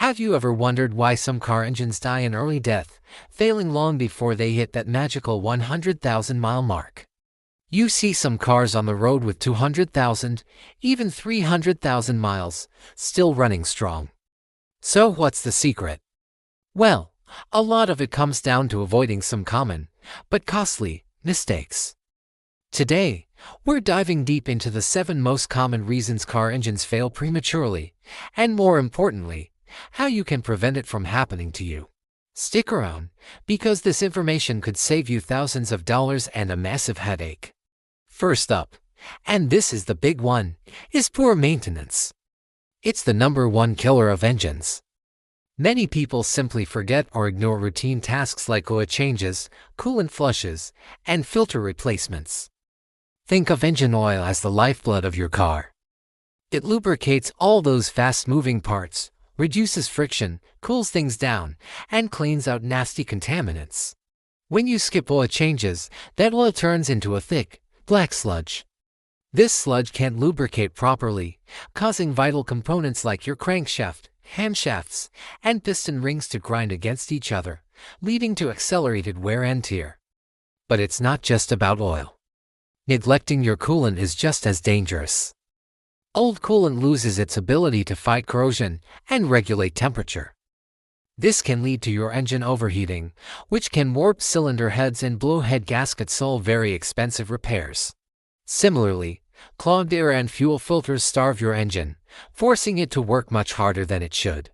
Have you ever wondered why some car engines die an early death, failing long before they hit that magical 100,000-mile mark? You see some cars on the road with 200,000, even 300,000 miles, still running strong. So what's the secret? Well, a lot of it comes down to avoiding some common, but costly, mistakes. Today, we're diving deep into the 7 most common reasons car engines fail prematurely, and more importantly, how you can prevent it from happening to you. Stick around, because this information could save you thousands of dollars and a massive headache. First up, and this is the big one, is poor maintenance. It's the #1 killer of engines. Many people simply forget or ignore routine tasks like oil changes, coolant flushes, and filter replacements. Think of engine oil as the lifeblood of your car. It lubricates all those fast-moving parts, reduces friction, cools things down, and cleans out nasty contaminants. When you skip oil changes, that oil turns into a thick, black sludge. This sludge can't lubricate properly, causing vital components like your crankshaft, camshafts, and piston rings to grind against each other, leading to accelerated wear and tear. But it's not just about oil. Neglecting your coolant is just as dangerous. Old coolant loses its ability to fight corrosion and regulate temperature. This can lead to your engine overheating, which can warp cylinder heads and blow head gaskets, solve very expensive repairs. Similarly, clogged air and fuel filters starve your engine, forcing it to work much harder than it should.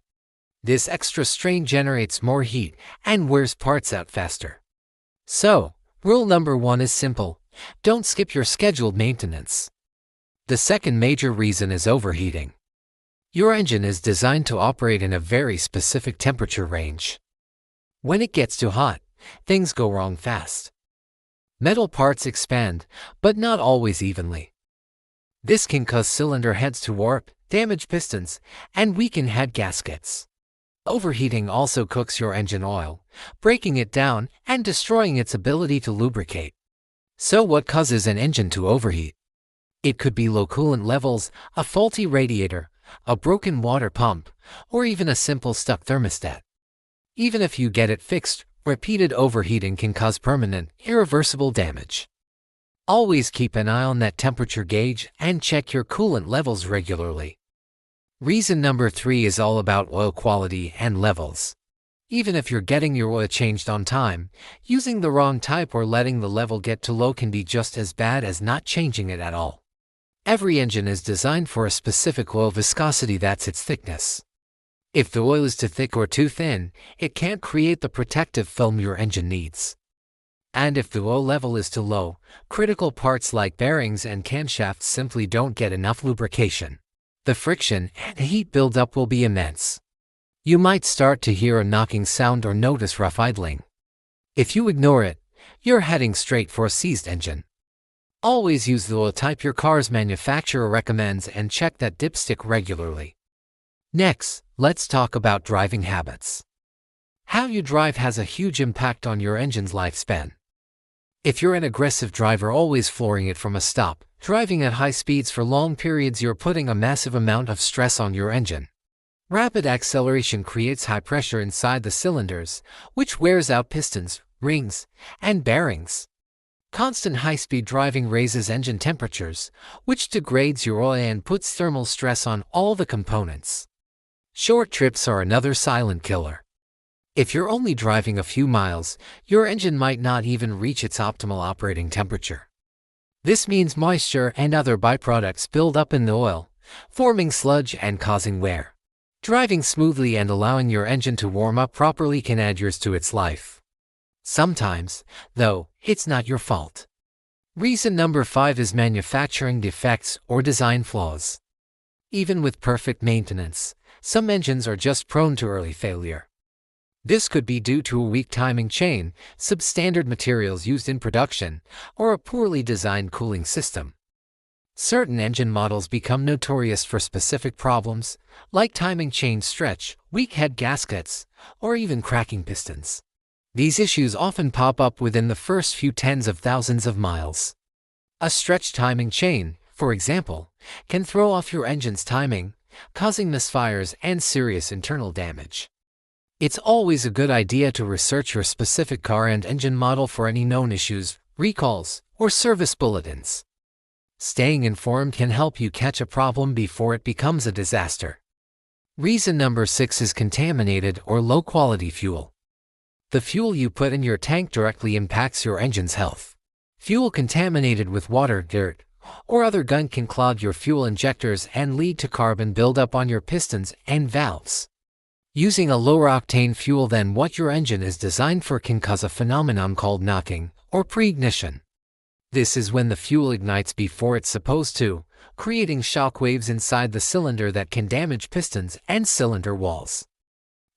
This extra strain generates more heat and wears parts out faster. So, rule #1 is simple: don't skip your scheduled maintenance. The second major reason is overheating. Your engine is designed to operate in a very specific temperature range. When it gets too hot, things go wrong fast. Metal parts expand, but not always evenly. This can cause cylinder heads to warp, damage pistons, and weaken head gaskets. Overheating also cooks your engine oil, breaking it down and destroying its ability to lubricate. So what causes an engine to overheat? It could be low coolant levels, a faulty radiator, a broken water pump, or even a simple stuck thermostat. Even if you get it fixed, repeated overheating can cause permanent, irreversible damage. Always keep an eye on that temperature gauge and check your coolant levels regularly. Reason #3 is all about oil quality and levels. Even if you're getting your oil changed on time, using the wrong type or letting the level get too low can be just as bad as not changing it at all. Every engine is designed for a specific oil viscosity, that's its thickness. If the oil is too thick or too thin, it can't create the protective film your engine needs. And if the oil level is too low, critical parts like bearings and camshafts simply don't get enough lubrication. The friction and heat buildup will be immense. You might start to hear a knocking sound or notice rough idling. If you ignore it, you're heading straight for a seized engine. Always use the oil type your car's manufacturer recommends and check that dipstick regularly. Next, let's talk about driving habits. How you drive has a huge impact on your engine's lifespan. If you're an aggressive driver, always flooring it from a stop, driving at high speeds for long periods, you're putting a massive amount of stress on your engine. Rapid acceleration creates high pressure inside the cylinders, which wears out pistons, rings, and bearings. Constant high-speed driving raises engine temperatures, which degrades your oil and puts thermal stress on all the components. Short trips are another silent killer. If you're only driving a few miles, your engine might not even reach its optimal operating temperature. This means moisture and other byproducts build up in the oil, forming sludge and causing wear. Driving smoothly and allowing your engine to warm up properly can add years to its life. Sometimes, though, it's not your fault. Reason #5 is manufacturing defects or design flaws. Even with perfect maintenance, some engines are just prone to early failure. This could be due to a weak timing chain, substandard materials used in production, or a poorly designed cooling system. Certain engine models become notorious for specific problems, like timing chain stretch, weak head gaskets, or even cracking pistons. These issues often pop up within the first few tens of thousands of miles. A stretched timing chain, for example, can throw off your engine's timing, causing misfires and serious internal damage. It's always a good idea to research your specific car and engine model for any known issues, recalls, or service bulletins. Staying informed can help you catch a problem before it becomes a disaster. Reason number 6 is contaminated or low-quality fuel. The fuel you put in your tank directly impacts your engine's health. Fuel contaminated with water, dirt, or other gunk can clog your fuel injectors and lead to carbon buildup on your pistons and valves. Using a lower octane fuel than what your engine is designed for can cause a phenomenon called knocking or pre-ignition. This is when the fuel ignites before it's supposed to, creating shock waves inside the cylinder that can damage pistons and cylinder walls.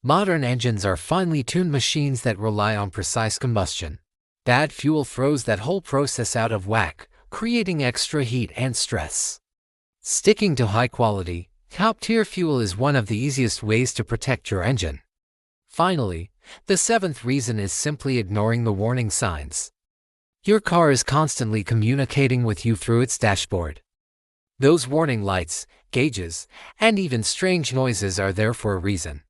Modern engines are finely tuned machines that rely on precise combustion. Bad fuel throws that whole process out of whack, creating extra heat and stress. Sticking to high-quality, top-tier fuel is one of the easiest ways to protect your engine. Finally, the 7th reason is simply ignoring the warning signs. Your car is constantly communicating with you through its dashboard. Those warning lights, gauges, and even strange noises are there for a reason.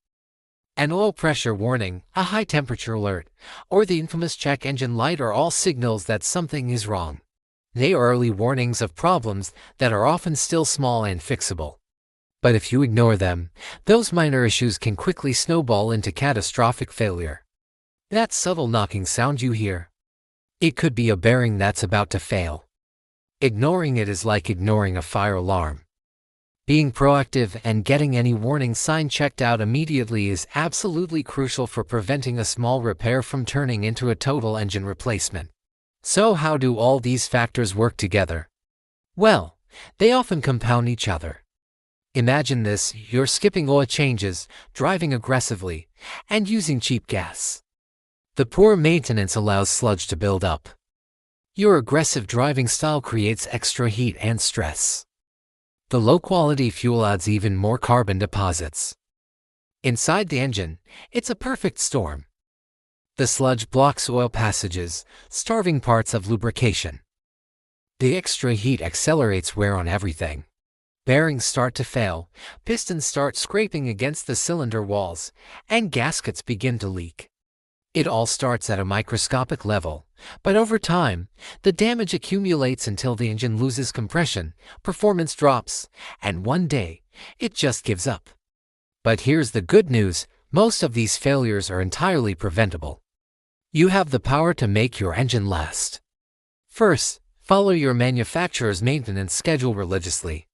An oil pressure warning, a high temperature alert, or the infamous check engine light are all signals that something is wrong. They are early warnings of problems that are often still small and fixable. But if you ignore them, those minor issues can quickly snowball into catastrophic failure. That subtle knocking sound you hear? It could be a bearing that's about to fail. Ignoring it is like ignoring a fire alarm. Being proactive and getting any warning sign checked out immediately is absolutely crucial for preventing a small repair from turning into a total engine replacement. So how do all these factors work together? Well, they often compound each other. Imagine this: you're skipping oil changes, driving aggressively, and using cheap gas. The poor maintenance allows sludge to build up. Your aggressive driving style creates extra heat and stress. The low-quality fuel adds even more carbon deposits. Inside the engine, it's a perfect storm. The sludge blocks oil passages, starving parts of lubrication. The extra heat accelerates wear on everything. Bearings start to fail, pistons start scraping against the cylinder walls, and gaskets begin to leak. It all starts at a microscopic level, but over time, the damage accumulates until the engine loses compression, performance drops, and one day, it just gives up. But here's the good news: most of these failures are entirely preventable. You have the power to make your engine last. First, follow your manufacturer's maintenance schedule religiously.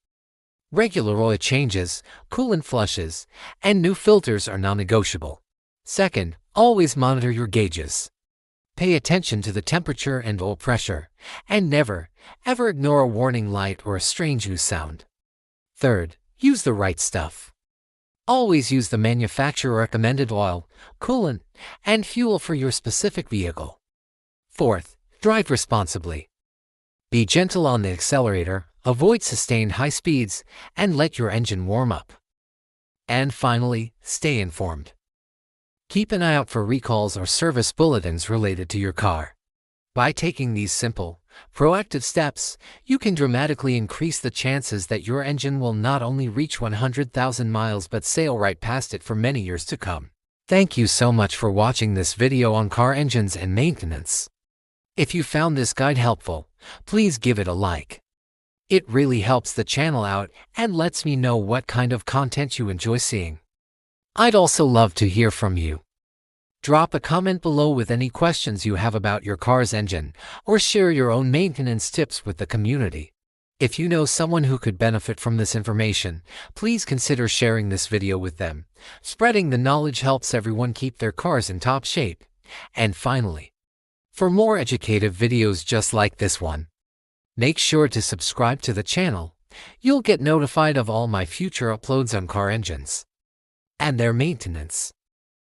Regular oil changes, coolant flushes, and new filters are non-negotiable. Second, always monitor your gauges. Pay attention to the temperature and oil pressure, and never, ever ignore a warning light or a strange new sound. Third, use the right stuff. Always use the manufacturer-recommended oil, coolant, and fuel for your specific vehicle. Fourth, drive responsibly. Be gentle on the accelerator, avoid sustained high speeds, and let your engine warm up. And finally, stay informed. Keep an eye out for recalls or service bulletins related to your car. By taking these simple, proactive steps, you can dramatically increase the chances that your engine will not only reach 100,000 miles but sail right past it for many years to come. Thank you so much for watching this video on car engines and maintenance. If you found this guide helpful, please give it a like. It really helps the channel out and lets me know what kind of content you enjoy seeing. I'd also love to hear from you. Drop a comment below with any questions you have about your car's engine, or share your own maintenance tips with the community. If you know someone who could benefit from this information, please consider sharing this video with them. Spreading the knowledge helps everyone keep their cars in top shape. And finally, for more educative videos just like this one, make sure to subscribe to the channel. You'll get notified of all my future uploads on car engines and their maintenance.